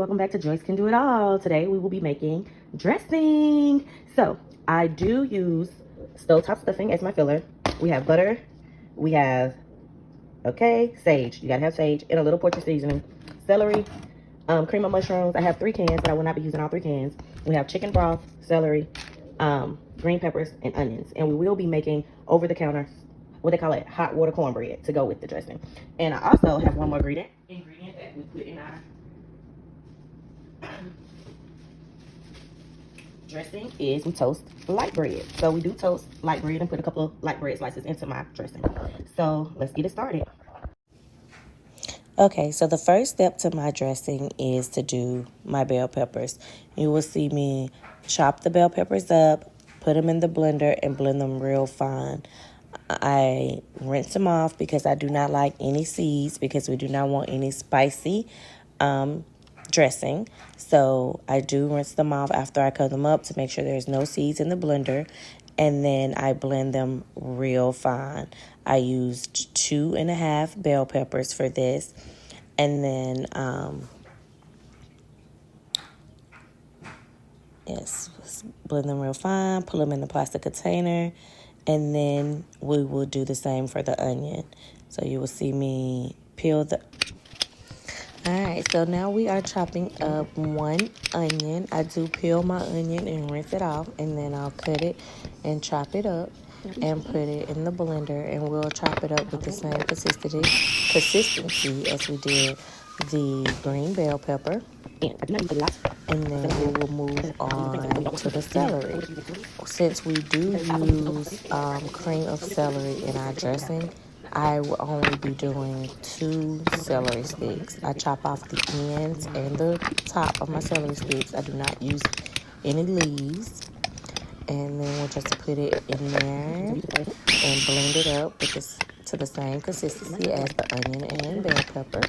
welcome back to Joyce Can Do It All. Today we will be making dressing. So I do use stovetop stuffing as my filler. We have butter, we have, sage. You gotta have sage and a little pork seasoning, celery, cream of mushrooms. I have 3 cans, but I will not be using all 3 cans. We have chicken broth, celery, green peppers, and onions. And we will be making over-the-counter, what they call it, hot water cornbread to go with the dressing. And I also have one more ingredient that we put in our dressing is we toast light bread. So we do toast light bread and put a couple of light bread slices into my dressing. So let's get it started. Okay, so the first step to my dressing is to do my bell peppers. You will see me chop the bell peppers up, put them in the blender, and blend them real fine. I rinse them off because I do not like any seeds because we do not want any spicy dressing. So I do rinse them off after I cut them up to make sure there's no seeds in the blender. And then I blend them real fine. I used 2.5 bell peppers for this. And then, blend them real fine, pull them in the plastic container. And then we will do the same for the onion. So you will see me peel the... Alright, so now we are chopping up 1 onion. I do peel my onion and rinse it off. And then I'll cut it and chop it up and put it in the blender. And we'll chop it up with the same consistency as we did the green bell pepper. And then we will move on to the celery. Since we do use cream of celery in our dressing, I will only be doing 2 celery sticks. I chop off the ends and the top of my celery sticks. I do not use any leaves. And then we'll just put it in there and blend it up with to the same consistency as the onion and bell pepper.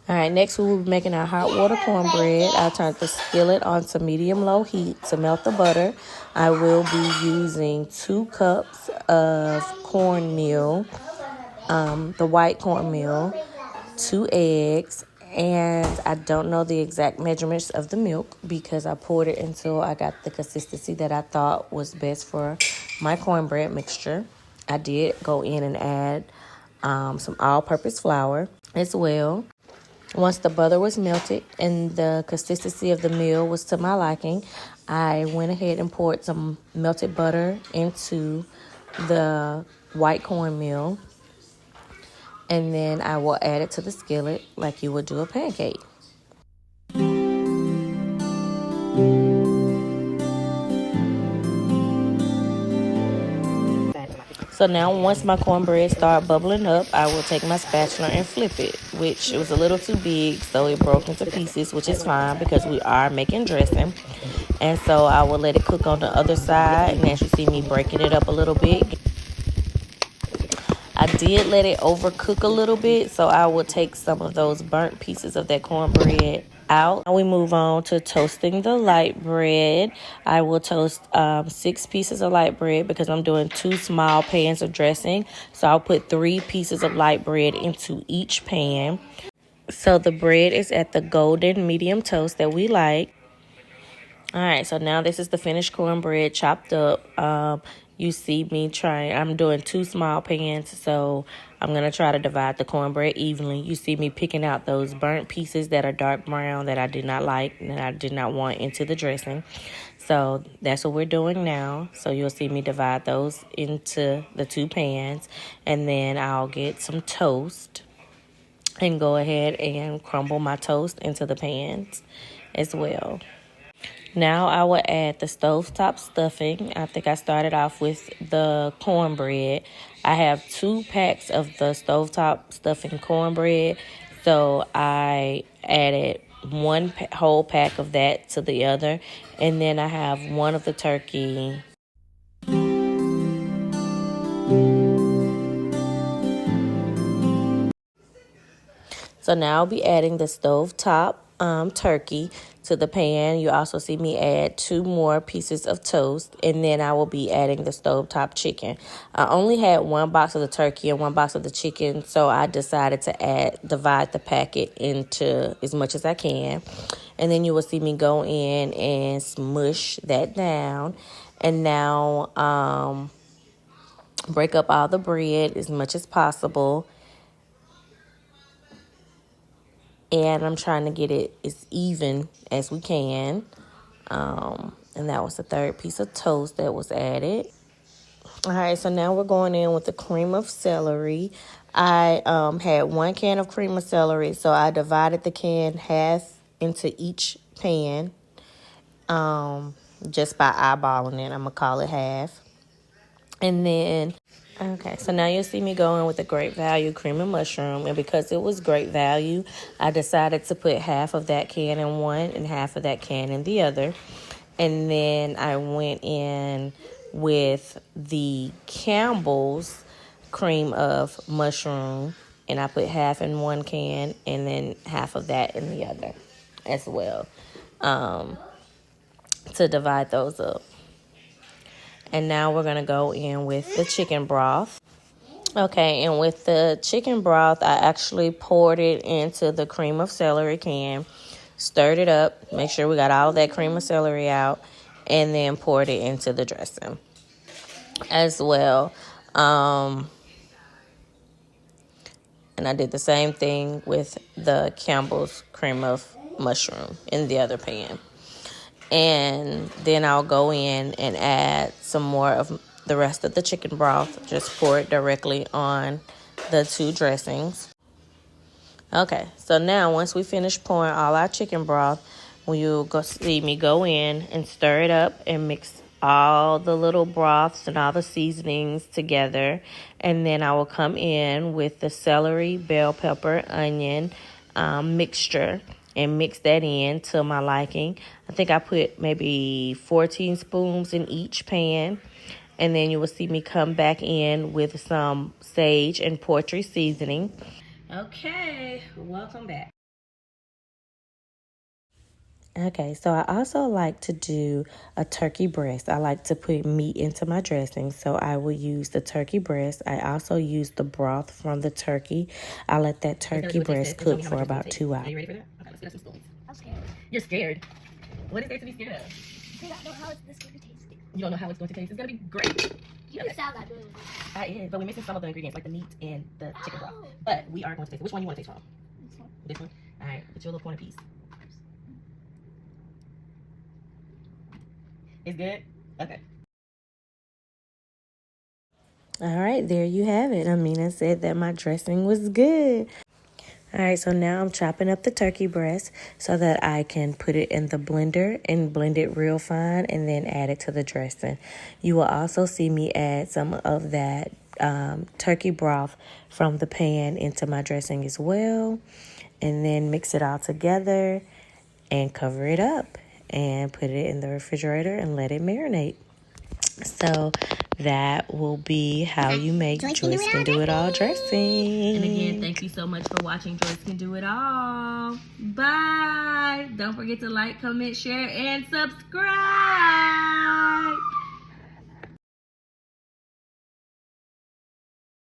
Alright, next we will be making our hot water cornbread. I turned the skillet onto medium-low heat to melt the butter. I will be using 2 cups of cornmeal, the white cornmeal, 2 eggs, and I don't know the exact measurements of the milk because I poured it until I got the consistency that I thought was best for my cornbread mixture. I did go in and add some all-purpose flour as well. Once the butter was melted and the consistency of the meal was to my liking, I went ahead and poured some melted butter into the white cornmeal. And then I will add it to the skillet like you would do a pancake. So now once my cornbread start bubbling up, I will take my spatula and flip it, which it was a little too big, so it broke into pieces, which is fine because we are making dressing. And so I will let it cook on the other side, and as you see me breaking it up a little bit, I did let it overcook a little bit, so I will take some of those burnt pieces of that cornbread out. Now we move on to toasting the light bread. I will toast 6 pieces of light bread because I'm doing 2 small pans of dressing. So I'll put 3 pieces of light bread into each pan. So the bread is at the golden medium toast that we like. All right, so now this is the finished cornbread chopped up. You see me I'm doing 2 small pans, so I'm going to try to divide the cornbread evenly. You see me picking out those burnt pieces that are dark brown that I did not like and that I did not want into the dressing. So that's what we're doing now. So you'll see me divide those into the 2 pans, and then I'll get some toast and go ahead and crumble my toast into the pans as well. Now I will add the stovetop stuffing. I think I started off with the cornbread. I have 2 packs of the stovetop stuffing cornbread, so I added 1 whole pack of that to the other, and then I have 1 of the turkey. So now I'll be adding the stovetop turkey to the pan. You also see me add 2 more pieces of toast, and then I will be adding the stovetop chicken. I only had 1 box of the turkey and 1 box of the chicken, so I decided to divide the packet into as much as I can. And then you will see me go in and smush that down. And now break up all the bread as much as possible. And I'm trying to get it as even as we can. And that was the 3rd piece of toast that was added. All right, so now we're going in with the cream of celery. I had 1 can of cream of celery, so I divided the can half into each pan, just by eyeballing it. I'm gonna call it half. And then, okay, so now you'll see me going with the Great Value cream and mushroom. And because it was great value, I decided to put half of that can in one and half of that can in the other. And then I went in with the Campbell's cream of mushroom, and I put half in 1 can and then half of that in the other as well, to divide those up. And now we're going to go in with the chicken broth. Okay, and with the chicken broth, I actually poured it into the cream of celery can, stirred it up, make sure we got all that cream of celery out, and then poured it into the dressing as well. And I did the same thing with the Campbell's cream of mushroom in the other pan. And then I'll go in and add some more of the rest of the chicken broth. Just pour it directly on the 2 dressings. Okay, so now once we finish pouring all our chicken broth, you'll go see me go in and stir it up and mix all the little broths and all the seasonings together. And then I will come in with the celery, bell pepper, onion mixture and mix that in to my liking. I think I put maybe 14 spoons in each pan. And then you will see me come back in with some sage and poultry seasoning. Okay, welcome back. Okay, so I also like to do a turkey breast. I like to put meat into my dressing, so I will use the turkey breast. I also use the broth from the turkey. I let that turkey breast cook for about 2 hours. Are you ready for that? Okay, let's get some spoons. I'm scared. You're scared? What is there to be scared of? I don't know how this going to taste. You don't know how it's going to taste. It's going to be great. You sound like doing it. I is, but we're missing some of the ingredients, like the meat and the chicken broth. But we are going to taste it. Which one you want to taste from? This one. This one? All right, put your little corner piece. It's good? Okay. All right, there you have it. Amina said that my dressing was good. All right, so now I'm chopping up the turkey breast so that I can put it in the blender and blend it real fine and then add it to the dressing. You will also see me add some of that turkey broth from the pan into my dressing as well, and then mix it all together and cover it up and put it in the refrigerator and let it marinate. So that will be how you make Joyce Can Do It All dressing. And again, thank you so much for watching Joyce Can Do It All. Bye. Don't forget to like, comment, share, and subscribe.